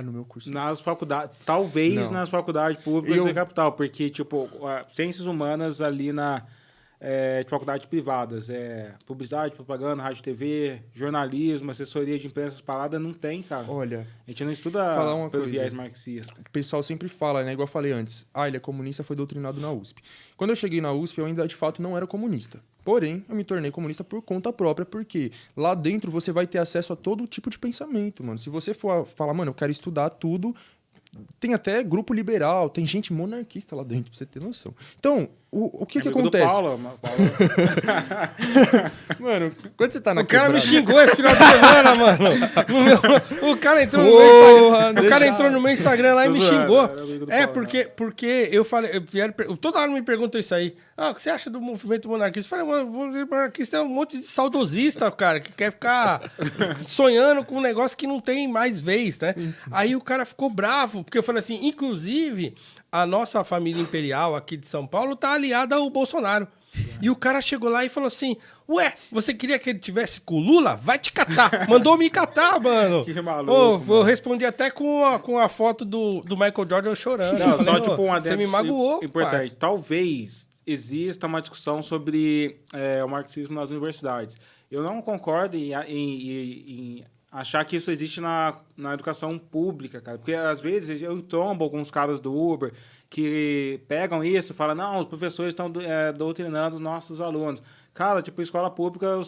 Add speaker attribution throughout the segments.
Speaker 1: No meu curso.
Speaker 2: Nas faculdades, talvez nas faculdades públicas da capital, porque, tipo, ciências humanas ali de faculdades privadas, publicidade, propaganda, rádio, TV, jornalismo, assessoria de imprensa, essas paradas, não tem, cara.
Speaker 1: Olha,
Speaker 2: a gente não estuda pelo viés marxista.
Speaker 1: O pessoal sempre fala, né? Igual eu falei antes, ele é comunista, foi doutrinado na USP. Quando eu cheguei na USP, eu ainda, de fato, não era comunista. Porém, eu me tornei comunista por conta própria, porque lá dentro você vai ter acesso a todo tipo de pensamento, mano. Se você for falar, mano, eu quero estudar tudo... Tem até grupo liberal, tem gente monarquista lá dentro, pra você ter noção. Então, o que acontece?
Speaker 2: Paulo.
Speaker 1: Mano, quando você tá na
Speaker 3: O cara
Speaker 1: quebrada...
Speaker 3: me xingou esse final de semana, mano. O cara entrou no meu Instagram. O cara entrou no meu Instagram lá e me xingou. Porque eu falei... Toda hora me perguntam isso aí. O que você acha do movimento monarquista? Eu falei, mano, o movimento monarquista é um monte de saudosista, cara, que quer ficar sonhando com um negócio que não tem mais vez, né? Aí o cara ficou bravo, porque eu falei assim, inclusive, a nossa família imperial aqui de São Paulo tá aliada ao Bolsonaro. E o cara chegou lá e falou assim, ué, você queria que ele tivesse com o Lula? Vai te catar. Mandou me catar, mano.
Speaker 2: Que maluco,
Speaker 3: eu respondi até com a foto do Michael Jordan chorando.
Speaker 2: Não,
Speaker 3: falei,
Speaker 2: só tipo um
Speaker 3: você me magoou,
Speaker 2: importante.
Speaker 3: pai.
Speaker 2: Talvez exista uma discussão sobre o marxismo nas universidades. Eu não concordo em achar que isso existe na educação pública, cara. Porque, às vezes, eu trombo alguns caras do Uber que pegam isso e falam, não, os professores estão doutrinando os nossos alunos. Cara, tipo, escola pública,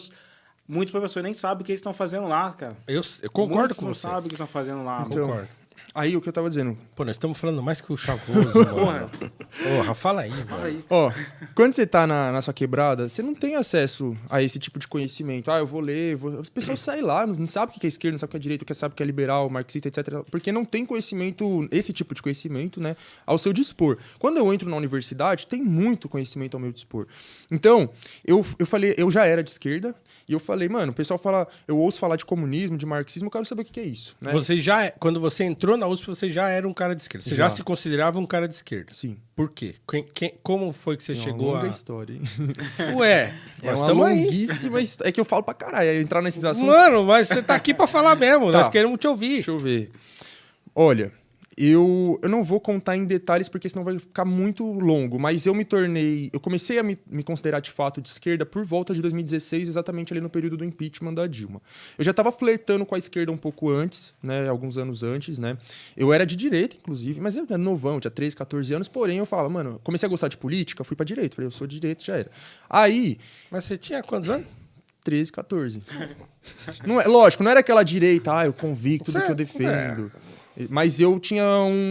Speaker 2: muitos professores nem sabem o que eles estão fazendo lá, cara.
Speaker 3: Eu concordo
Speaker 2: muitos
Speaker 3: com
Speaker 2: não
Speaker 3: você.
Speaker 2: sabem o que estão fazendo lá.
Speaker 1: Então,
Speaker 3: Concordo.
Speaker 1: Aí, o que eu tava dizendo...
Speaker 3: Pô, nós estamos falando mais que o Chavoso, mano. Porra, fala aí, mano.
Speaker 1: Ó, quando você tá na sua quebrada, você não tem acesso a esse tipo de conhecimento. Eu vou ler, as pessoas saem lá, não sabe o que é esquerda, não sabe o que é direita, não sabe o que é liberal, marxista, etc. Porque não tem conhecimento, esse tipo de conhecimento, né, ao seu dispor. Quando eu entro na universidade, tem muito conhecimento ao meu dispor. Então, eu falei, eu já era de esquerda, e eu falei, mano, o pessoal fala, eu ouço falar de comunismo, de marxismo, eu quero saber o que é isso, né?
Speaker 3: Quando você entrou na USP, você já era um cara de esquerda. Você já se considerava um cara de esquerda.
Speaker 1: Sim.
Speaker 3: Por quê? Como foi que você chegou
Speaker 1: longa história, hein?
Speaker 3: Ué,
Speaker 1: é uma longuíssima história. É que eu falo pra caralho, entrar nesses assuntos...
Speaker 3: Mano, mas você tá aqui pra falar mesmo,
Speaker 1: Tá.
Speaker 3: Nós queremos te ouvir.
Speaker 1: Deixa eu ver. Olha, eu não vou contar em detalhes porque senão vai ficar muito longo, mas eu comecei a me considerar de fato de esquerda por volta de 2016, exatamente ali no período do impeachment da Dilma. Eu já estava flertando com a esquerda um pouco antes, né, alguns anos antes, né? Eu era de direita, inclusive, mas eu era novão, tinha 13, 14 anos, porém eu falava, mano, comecei a gostar de política, fui pra direita, falei, eu sou de direita, já era. Aí...
Speaker 3: Mas você tinha quantos anos?
Speaker 1: 13, 14. Não é, lógico, não era aquela direita, eu convicto do que eu defendo. Mas eu tinha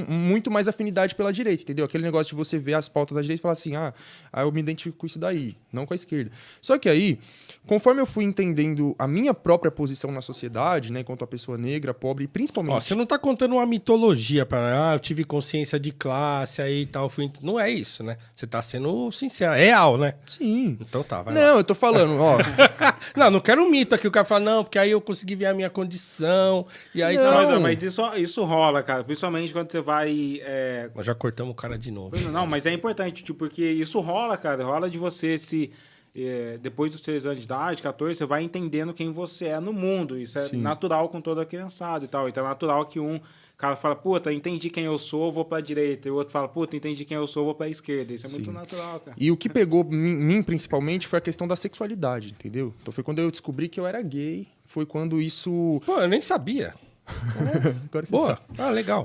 Speaker 1: muito mais afinidade pela direita, entendeu? Aquele negócio de você ver as pautas da direita e falar assim, eu me identifico com isso daí, não com a esquerda. Só que aí, conforme eu fui entendendo a minha própria posição na sociedade, né, enquanto uma pessoa negra, pobre, principalmente...
Speaker 3: Ó, você não tá contando uma mitologia para eu tive consciência de classe aí e tal. Não é isso, né? Você tá sendo sincero, real, né?
Speaker 1: Sim.
Speaker 3: Então tá, vai
Speaker 1: Não,
Speaker 3: lá.
Speaker 1: eu tô falando, ó...
Speaker 3: não quero um mito aqui. O cara fala, não, porque aí eu consegui ver a minha condição. E aí
Speaker 2: Não, mas isso rola, cara. Principalmente quando você vai...
Speaker 3: Nós já cortamos o cara de novo.
Speaker 2: Não, mas é importante, tipo, porque isso rola, cara. Rola de você depois dos 13 anos de idade, 14, você vai entendendo quem você é no mundo. Isso é natural com toda a criançada e tal. Então é natural que um cara fala, puta, entendi quem eu sou, vou pra direita. E o outro fala, puta, entendi quem eu sou, vou pra esquerda. Isso é muito natural, cara.
Speaker 1: E o que pegou mim, principalmente, foi a questão da sexualidade, entendeu? Então foi quando eu descobri que eu era gay, foi quando isso...
Speaker 3: Pô, eu nem sabia.
Speaker 1: Agora você
Speaker 3: Boa.
Speaker 1: sabe.
Speaker 3: Legal.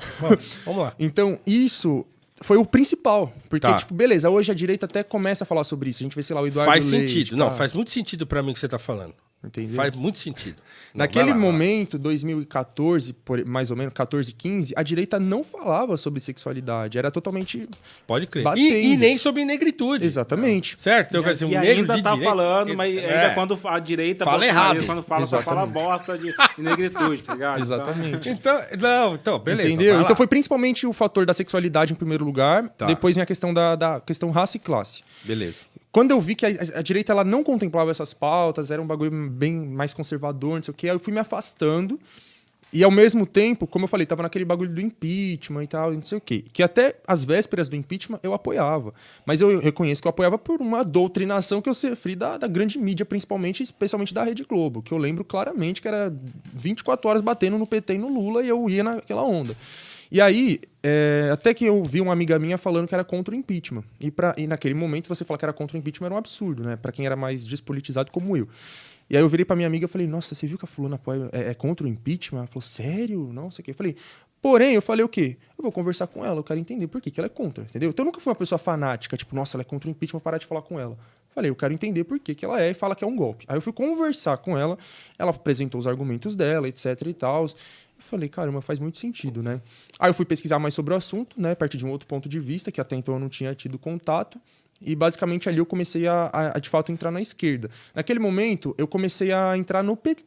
Speaker 3: Vamos lá.
Speaker 1: Então, isso foi o principal. Porque,
Speaker 3: Tá.
Speaker 1: tipo, beleza, hoje a direita até começa a falar sobre isso. A gente vê, sei lá, o Eduardo
Speaker 3: Faz
Speaker 1: Leite,
Speaker 3: sentido.
Speaker 1: pá.
Speaker 3: Não, faz muito sentido pra mim o que você tá falando.
Speaker 1: Entendeu?
Speaker 3: Faz muito sentido. Não,
Speaker 1: Naquele
Speaker 3: vai lá,
Speaker 1: momento, 2014, mais ou menos, 14, 15, a direita não falava sobre sexualidade. Era totalmente...
Speaker 3: Pode crer.
Speaker 1: batendo.
Speaker 3: E nem sobre negritude.
Speaker 1: Exatamente.
Speaker 3: Certo? Então, quer dizer, um
Speaker 2: E
Speaker 3: negro
Speaker 2: ainda
Speaker 3: de
Speaker 2: tá
Speaker 3: direita-
Speaker 2: falando, mas ainda quando a direita...
Speaker 3: Fala
Speaker 2: bolsonarista,
Speaker 3: errado.
Speaker 2: Quando fala, só fala
Speaker 1: Exatamente.
Speaker 2: bosta de negritude, tá ligado?
Speaker 1: Exatamente.
Speaker 3: Então, beleza.
Speaker 1: Entendeu?
Speaker 3: vai lá.
Speaker 1: Então foi principalmente o fator da sexualidade em primeiro lugar,
Speaker 3: Tá.
Speaker 1: depois vem a questão da questão raça e classe.
Speaker 3: Beleza.
Speaker 1: Quando eu vi que a direita ela não contemplava essas pautas, era um bagulho bem mais conservador, não sei o quê, aí eu fui me afastando. E ao mesmo tempo, como eu falei, tava naquele bagulho do impeachment e tal, não sei o quê. Que até as vésperas do impeachment eu apoiava. Mas eu reconheço que eu apoiava por uma doutrinação que eu sofri da grande mídia, principalmente, especialmente da Rede Globo. Que eu lembro claramente que era 24 horas batendo no PT e no Lula e eu ia naquela onda. E aí, até que eu vi uma amiga minha falando que era contra o impeachment. E naquele momento, você falar que era contra o impeachment era um absurdo, né? Pra quem era mais despolitizado como eu. E aí eu virei pra minha amiga e falei, nossa, você viu que a fulana é contra o impeachment? Ela falou, sério? Não sei o quê. Eu falei, porém, eu falei o quê? Eu vou conversar com ela, eu quero entender por que ela é contra, entendeu? Então eu nunca fui uma pessoa fanática, tipo, nossa, ela é contra o impeachment, vou parar de falar com ela. Falei, eu quero entender por que ela é e fala que é um golpe. Aí eu fui conversar com ela, ela apresentou os argumentos dela, etc e tal. Eu falei, caramba, faz muito sentido, né? Aí eu fui pesquisar mais sobre o assunto, né? A partir de um outro ponto de vista, que até então eu não tinha tido contato. E basicamente ali eu comecei a de fato entrar na esquerda. Naquele momento eu comecei a entrar no PT,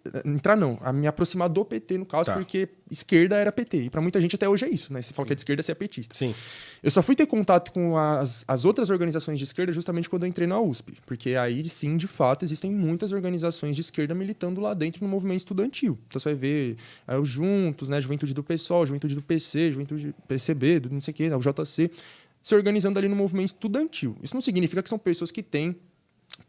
Speaker 1: a me aproximar do PT no caso, porque esquerda era PT. E pra muita gente até hoje é isso, né? Você fala que é de esquerda, você é petista.
Speaker 3: Sim.
Speaker 1: Eu só fui ter contato com as outras organizações de esquerda justamente quando eu entrei na USP. Porque aí sim, de fato, existem muitas organizações de esquerda militando lá dentro no movimento estudantil. Então você vai ver os Juntos, né? Juventude do PSOL, Juventude do PC, Juventude do PCB, do não sei o quê, o JC, se organizando ali no movimento estudantil. Isso não significa que são pessoas que têm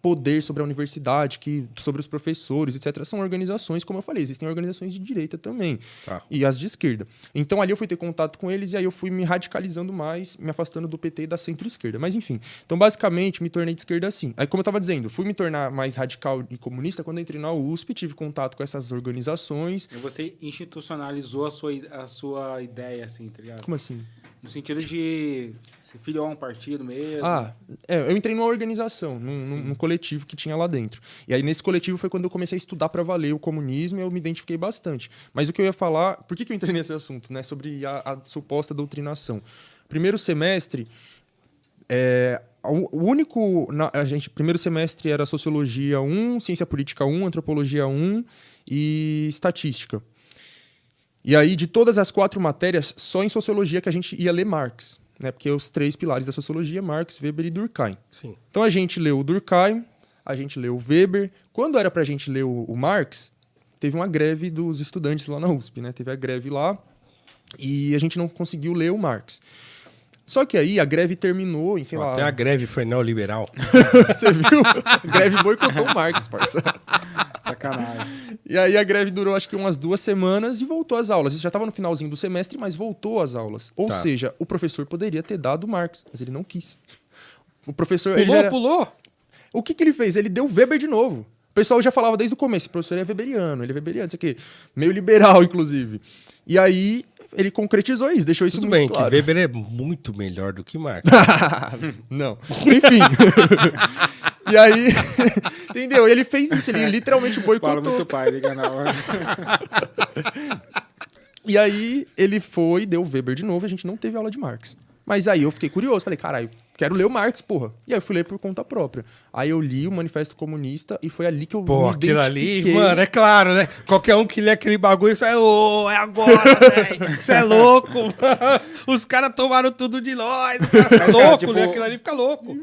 Speaker 1: poder sobre a universidade, sobre os professores, etc. São organizações, como eu falei, existem organizações de direita também, e as de esquerda. Então ali eu fui ter contato com eles e aí eu fui me radicalizando mais, me afastando do PT e da centro-esquerda. Mas enfim, então basicamente me tornei de esquerda assim. Aí como eu estava dizendo, fui me tornar mais radical e comunista quando eu entrei na USP, tive contato com essas organizações.
Speaker 2: E você institucionalizou a sua ideia, assim, tá ligado?
Speaker 1: Como assim?
Speaker 2: No sentido de se filiou a um partido mesmo.
Speaker 1: Eu entrei numa organização, num coletivo que tinha lá dentro. E aí nesse coletivo foi quando eu comecei a estudar para valer o comunismo e eu me identifiquei bastante. Mas o que eu ia falar, por que eu entrei nesse assunto, né? Sobre a suposta doutrinação. Primeiro semestre, primeiro semestre era Sociologia 1, Ciência Política 1, Antropologia 1 e Estatística. E aí, de todas as 4 matérias, só em Sociologia que a gente ia ler Marx, né? Porque os 3 pilares da Sociologia, Marx, Weber e Durkheim.
Speaker 3: Sim.
Speaker 1: Então a gente leu o Durkheim, a gente leu o Weber. Quando era pra gente ler o Marx, teve uma greve dos estudantes lá na USP, né? Teve a greve lá e a gente não conseguiu ler o Marx. Só que aí a greve terminou em, sei lá...
Speaker 3: Até a greve foi neoliberal.
Speaker 1: Você viu? A greve boicotou o Marx, parceiro.
Speaker 2: Sacanagem.
Speaker 1: E aí a greve durou acho que umas 2 semanas e voltou às aulas. Já estava no finalzinho do semestre, mas voltou às aulas. Ou seja, o professor poderia ter dado Marx, mas ele não quis. O professor...
Speaker 3: Pulou?
Speaker 1: O que ele fez? Ele deu Weber de novo. O pessoal já falava desde o começo, o professor é weberiano, isso aqui. Meio liberal, inclusive. E aí ele concretizou isso, deixou isso
Speaker 3: Tudo
Speaker 1: muito
Speaker 3: bem,
Speaker 1: claro.
Speaker 3: que Weber é muito melhor do que Marx.
Speaker 1: Não. Enfim. E aí, entendeu? Ele fez isso, ele literalmente boicotou.
Speaker 2: Fala muito pai, liga na hora.
Speaker 1: E aí ele foi, deu Weber de novo e a gente não teve aula de Marx. Mas aí eu fiquei curioso, falei, caralho, quero ler o Marx, porra. E aí eu fui ler por conta própria. Aí eu li o Manifesto Comunista e foi ali que eu me
Speaker 3: aquilo
Speaker 1: identifiquei.
Speaker 3: Ali, mano, é claro, né? Qualquer um que lê aquele bagulho, isso é agora, velho. Você é louco. Os caras tomaram tudo de nós. O cara fica louco, lê aquilo ali, fica louco.